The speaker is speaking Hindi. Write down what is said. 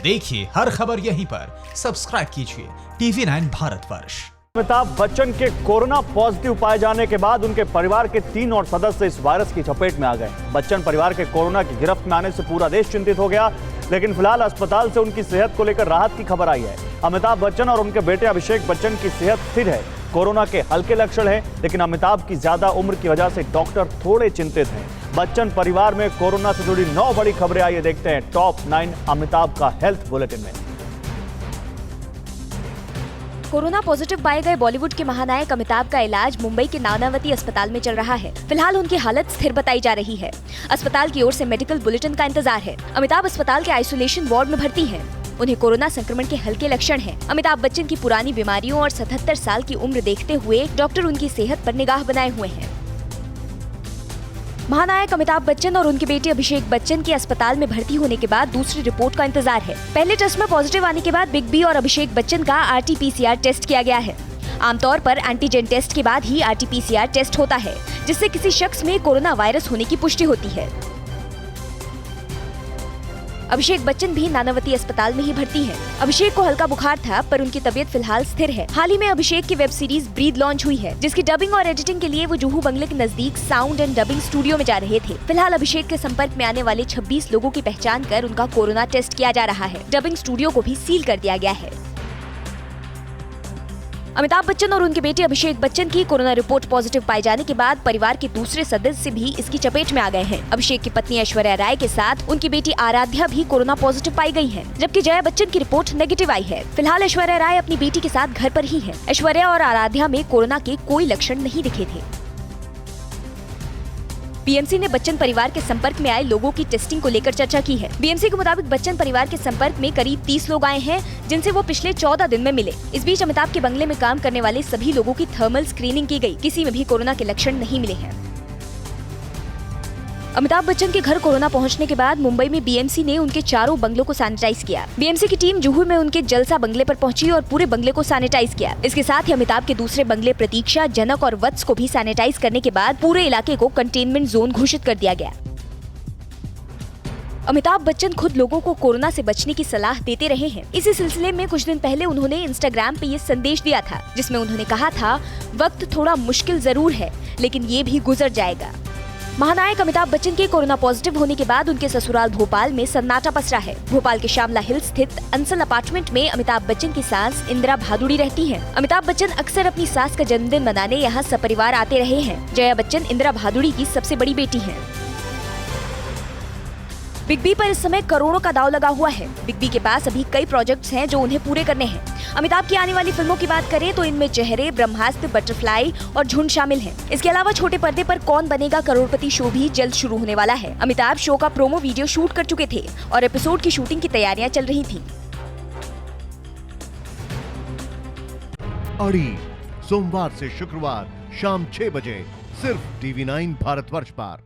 देखिए हर खबर यहीं पर, सब्सक्राइब कीजिए TV9 भारतवर्ष। अमिताभ बच्चन के कोरोना पॉजिटिव पाए जाने के बाद उनके परिवार के 3 और सदस्य इस वायरस की चपेट में आ गए। बच्चन परिवार के कोरोना की गिरफ्त में आने से पूरा देश चिंतित हो गया, लेकिन फिलहाल अस्पताल से उनकी सेहत को लेकर राहत की खबर आई है। अमिताभ बच्चन और उनके बेटे अभिषेक बच्चन की सेहत स्थिर है। कोरोना के हल्के लक्षण हैं, लेकिन अमिताभ की ज्यादा उम्र की वजह से डॉक्टर थोड़े चिंतित हैं। बच्चन परिवार में कोरोना से जुड़ी 9 बड़ी खबरें, आइए देखते हैं टॉप 9 अमिताभ का हेल्थ बुलेटिन में। कोरोना पॉजिटिव पाए गए बॉलीवुड के महानायक अमिताभ का इलाज मुंबई के नानावती अस्पताल में चल रहा है। फिलहाल उनकी हालत स्थिर बताई जा रही है। अस्पताल की ओर से मेडिकल बुलेटिन का इंतजार है। अमिताभ अस्पताल के आइसोलेशन वार्ड में भर्ती हैं। उन्हें कोरोना संक्रमण के हल्के लक्षण हैं। अमिताभ बच्चन की पुरानी बीमारियों और 77 साल की उम्र देखते हुए डॉक्टर उनकी सेहत पर निगाह बनाए हुए हैं। महानायक अमिताभ बच्चन और उनके बेटे अभिषेक बच्चन के अस्पताल में भर्ती होने के बाद दूसरी रिपोर्ट का इंतजार है। पहले टेस्ट में पॉजिटिव आने के बाद बिग बी और अभिषेक बच्चन का RT-PCR टेस्ट किया गया है। आमतौर पर एंटीजन टेस्ट के बाद ही RT-PCR टेस्ट होता है, जिससे किसी शख्स में कोरोना वायरस होने की पुष्टि होती है। अभिषेक बच्चन भी नानावती अस्पताल में ही भर्ती हैं। अभिषेक को हल्का बुखार था, पर उनकी तबीयत फिलहाल स्थिर है। हाल ही में अभिषेक की वेब सीरीज ब्रीद लॉन्च हुई है, जिसकी डबिंग और एडिटिंग के लिए वो जुहू बंगले के नजदीक साउंड एंड डबिंग स्टूडियो में जा रहे थे। फिलहाल अभिषेक के संपर्क में आने वाले 26 लोगों की पहचान कर उनका कोरोना टेस्ट किया जा रहा है। डबिंग स्टूडियो को भी सील कर दिया गया है। अमिताभ बच्चन और उनके बेटे अभिषेक बच्चन की कोरोना रिपोर्ट पॉजिटिव पाए जाने के बाद परिवार के दूसरे सदस्य भी इसकी चपेट में आ गए हैं। अभिषेक की पत्नी ऐश्वर्या राय के साथ उनकी बेटी आराध्या भी कोरोना पॉजिटिव पाई गई है, जबकि जया बच्चन की रिपोर्ट नेगेटिव आई है। फिलहाल ऐश्वर्या राय अपनी बेटी के साथ घर पर ही है। ऐश्वर्या और आराध्या में कोरोना के कोई लक्षण नहीं दिखे थे। बीएमसी ने बच्चन परिवार के संपर्क में आए लोगों की टेस्टिंग को लेकर चर्चा की है। बीएमसी के मुताबिक बच्चन परिवार के संपर्क में करीब 30 लोग आए हैं, जिनसे वो पिछले 14 दिन में मिले। इस बीच अमिताभ के बंगले में काम करने वाले सभी लोगों की थर्मल स्क्रीनिंग की गई। किसी में भी कोरोना के लक्षण नहीं मिले हैं। अमिताभ बच्चन के घर कोरोना पहुंचने के बाद मुंबई में बीएमसी ने उनके चारों बंगलों को सैनिटाइज किया। बीएमसी की टीम जुहू में उनके जलसा बंगले पर पहुंची और पूरे बंगले को सैनिटाइज किया। इसके साथ ही अमिताभ के दूसरे बंगले प्रतीक्षा, जनक और वत्स को भी सैनिटाइज करने के बाद पूरे इलाके को कंटेनमेंट जोन घोषित कर दिया गया। अमिताभ बच्चन खुद लोगों को कोरोना से बचने की सलाह देते रहे हैं। इसी सिलसिले में कुछ दिन पहले उन्होंने इंस्टाग्राम पे ये संदेश दिया था, जिसमें उन्होंने कहा था, वक्त थोड़ा मुश्किल जरूर है, लेकिन ये भी गुजर जाएगा। महानायक अमिताभ बच्चन के कोरोना पॉजिटिव होने के बाद उनके ससुराल भोपाल में सन्नाटा पसरा है। भोपाल के श्यामला हिल स्थित अंसल अपार्टमेंट में अमिताभ बच्चन की सास इंदिरा भादुड़ी रहती हैं। अमिताभ बच्चन अक्सर अपनी सास का जन्मदिन मनाने यहाँ सपरिवार आते रहे हैं। जया बच्चन इंदिरा भादुड़ी की सबसे बड़ी बेटी हैं। बिग बी पर इस समय करोड़ों का दांव लगा हुआ है। बिग बी के पास अभी कई प्रोजेक्ट्स हैं जो उन्हें पूरे करने हैं। अमिताभ की आने वाली फिल्मों की बात करें तो इनमें चेहरे, ब्रह्मास्त्र, बटरफ्लाई और झुंड शामिल हैं। इसके अलावा छोटे पर्दे पर कौन बनेगा करोड़पति शो भी जल्द शुरू होने वाला है। अमिताभ शो का प्रोमो वीडियो शूट कर चुके थे और एपिसोड की शूटिंग की तैयारियां चल रही थी। अड़ी सोमवार से शुक्रवार शाम 6 बजे सिर्फ TV9 भारतवर्ष पर।